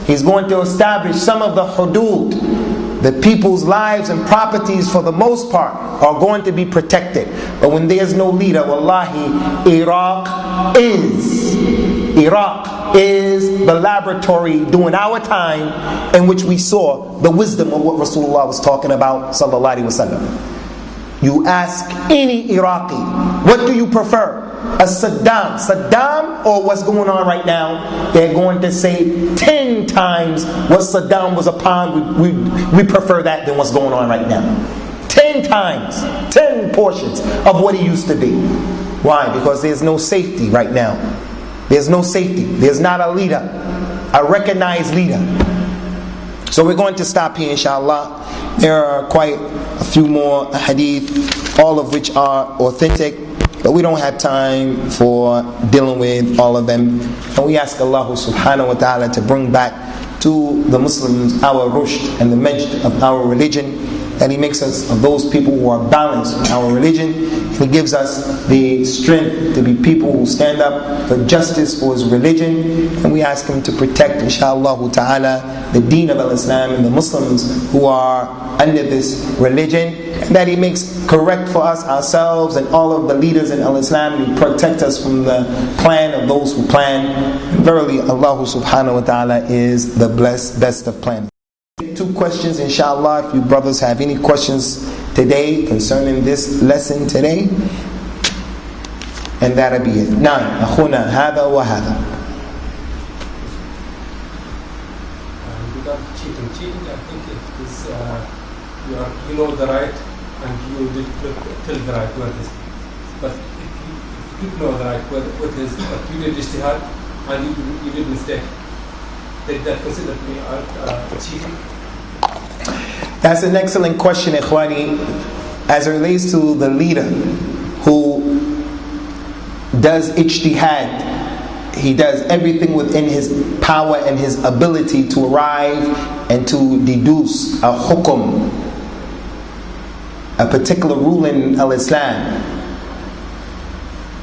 He's going to establish some of the hudud. The people's lives and properties, for the most part, are going to be protected. But when there's no leader, wallahi, Iraq is the laboratory during our time in which we saw the wisdom of what Rasulullah was talking about, sallallahu alaihi wasallam. You ask any Iraqi, what do you prefer? A Saddam or what's going on right now? They're going to say 10 times what Saddam was upon. We prefer that than what's going on right now. 10 times, 10 portions of what he used to be. Why? Because there's no safety right now. There's no safety. There's not a leader, a recognized leader. So we're going to stop here, inshallah. There are quite a few more hadith, all of which are authentic, but we don't have time for dealing with all of them. And we ask Allah subhanahu wa ta'ala to bring back to the Muslims our rushd and the majd of our religion, that He makes us of those people who are balanced in our religion. He gives us the strength to be people who stand up for justice for His religion, and we ask Him to protect, inshallah ta'ala, the deen of al-Islam and the Muslims who are under this religion, and that He makes correct for us ourselves and all of the leaders in al-Islam, and He protect us from the plan of those who plan. And verily, Allah subhanahu wa ta'ala is the best of planners. 2 questions, inshallah. If you brothers have any questions today concerning this lesson today, and that'll be it. Na'am, akhuna hadha wa hadha. Regarding cheating, I think if this you know the right and you did tell the right where it is. But if you didn't know the right what it is, but you did ijtihad and you did mistake, did that consider to be cheating? That's an excellent question, ikhwani, as it relates to the leader who does ijtihad. He does everything within his power and his ability to arrive and to deduce a hukum, a particular ruling in al-Islam.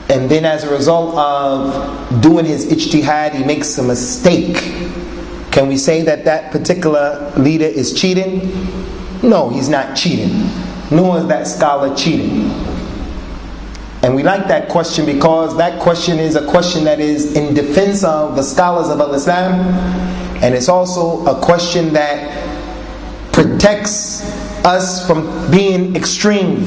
And then as a result of doing his ijtihad, he makes a mistake. Can we say that that particular leader is cheating? No, he's not cheating. Nor is that scholar cheating. And we like that question because that question is a question that is in defense of the scholars of Islam, and it's also a question that protects us from being extreme.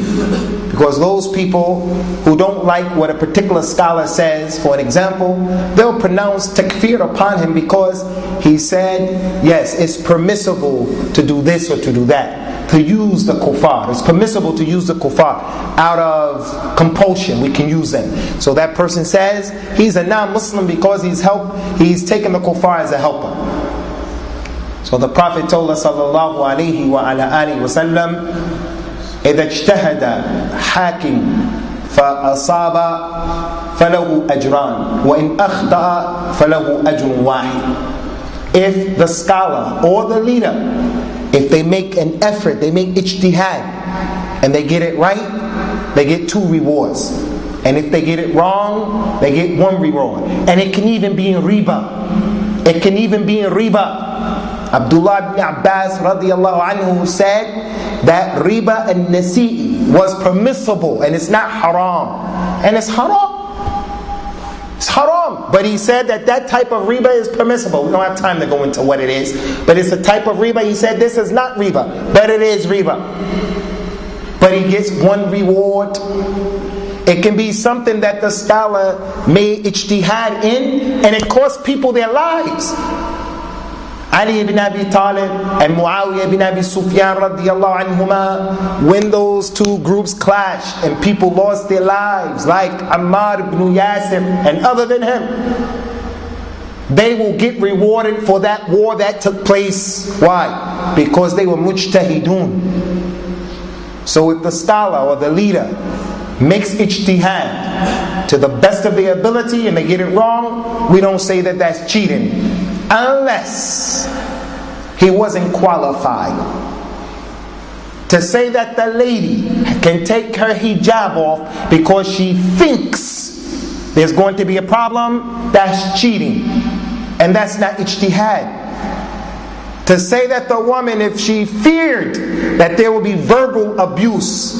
Because those people who don't like what a particular scholar says, for an example, they'll pronounce takfir upon him because he said, yes, it's permissible to do this or to do that, to use the kuffar. It's permissible to use the kuffar out of compulsion. We can use them. So that person says he's a non-Muslim because he's taken the kuffar as a helper. So the Prophet told us, sallallahu alayhi wa ala alihi wa sallam, إذا اجتهد حاكم فأصاب فله أجران وإن أخطأ فله أجر واحد. If the scholar or the leader, if they make an effort, they make ijtihad, and they get it right, they get 2 rewards. And if they get it wrong, they get 1 reward. And it can even be in riba. It can even be in riba. Abdullah ibn Abbas radiallahu anhu said that riba and nasi'i was permissible and it's not haram. And it's haram. It's haram. But he said that type of riba is permissible. We don't have time to go into what it is. But it's a type of riba. He said this is not riba, but it is riba. But he gets 1 reward. It can be something that the scholar made ijtihad in, and it cost people their lives. Ali ibn Abi Talib and Muawiyah ibn Abi Sufyan radiyallahu anhuma, when those 2 groups clashed and people lost their lives, like Ammar ibn Yasir and other than him, they will get rewarded for that war that took place. Why? Because they were mujtahidun. So if the scholar or the leader makes ijtihad to the best of their ability and they get it wrong, we don't say that that's cheating, unless he wasn't qualified. To say that the lady can take her hijab off because she thinks there's going to be a problem, that's cheating. And that's not ijtihad. To say that the woman, if she feared that there will be verbal abuse,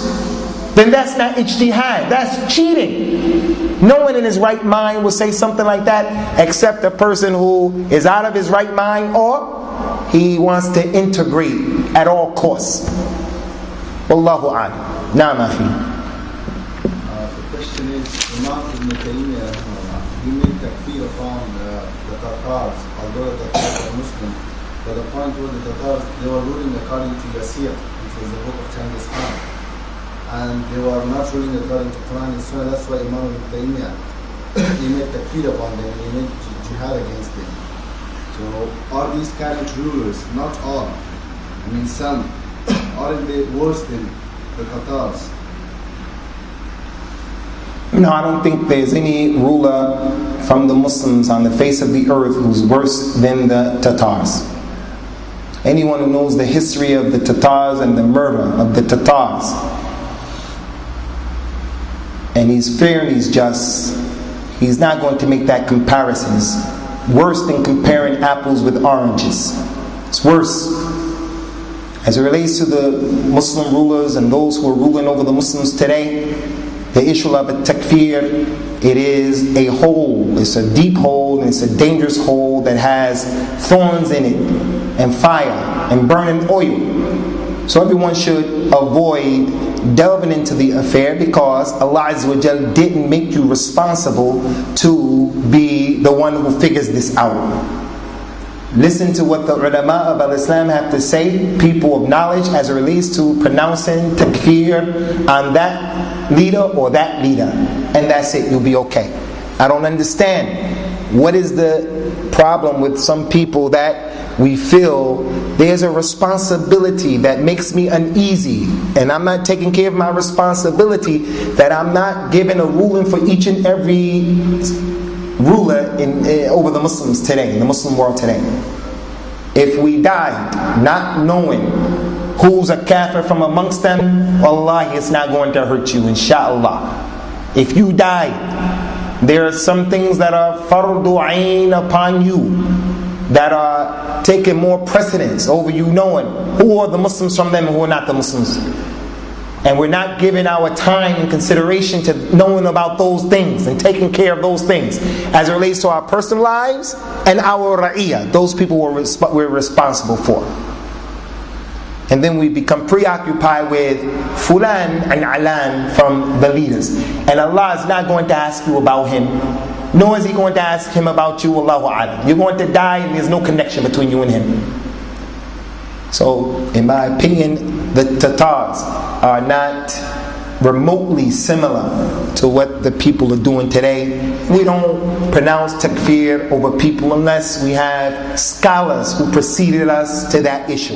then that's not ijtihad, that's cheating. No one in his right mind will say something like that except a person who is out of his right mind or he wants to integrate at all costs. Wallahu a'lam. Na'am akhi. The question is, Imam Ibn Taymiyyah, he made takfir upon the Tatars, although the Tatars are Muslim, but the point was the Tatars, they were ruling according to Yasir, which was the book of Genghis Khan. And they were not ruling according to Quran and Sunnah. That's why Imam Ibn Taymiyyah, he made takfir upon them, he made jihad against them. So are these current rulers, not all, I mean some, aren't they worse than the Tatars? No, I don't think there's any ruler from the Muslims on the face of the earth who's worse than the Tatars. Anyone who knows the history of the Tatars and the murder of the Tatars, and he's fair and he's just, he's not going to make that comparison. It's worse than comparing apples with oranges. It's worse. As it relates to the Muslim rulers and those who are ruling over the Muslims today, the issue of a takfir, it is a hole. It's a deep hole, and it's a dangerous hole that has thorns in it, and fire, and burning oil. So everyone should avoid delving into the affair, because Allah Azza wa Jal didn't make you responsible to be the one who figures this out. Listen to what the ulama of al-Islam have to say, people of knowledge, as it relates to pronouncing takfir on that leader or that leader. And that's it, you'll be okay. I don't understand. What is the problem with some people that we feel there's a responsibility that makes me uneasy, and I'm not taking care of my responsibility, that I'm not giving a ruling for each and every ruler over the Muslims today, in the Muslim world today. If we died not knowing who's a kafir from amongst them, wallahi, it's not going to hurt you, inshaAllah. If you died, there are some things that are fardu ayn upon you, that are taking more precedence over you knowing who are the Muslims from them and who are not the Muslims. And we're not giving our time and consideration to knowing about those things and taking care of those things as it relates to our personal lives and our ra'iyah, those people we're responsible for. And then we become preoccupied with fulan and alan from the leaders. And Allah is not going to ask you about him, nor is He going to ask him about you, Allahu a'lam. You're going to die and there's no connection between you and him. So, in my opinion, the Tatars are not remotely similar to what the people are doing today. We don't pronounce takfir over people unless we have scholars who preceded us to that issue.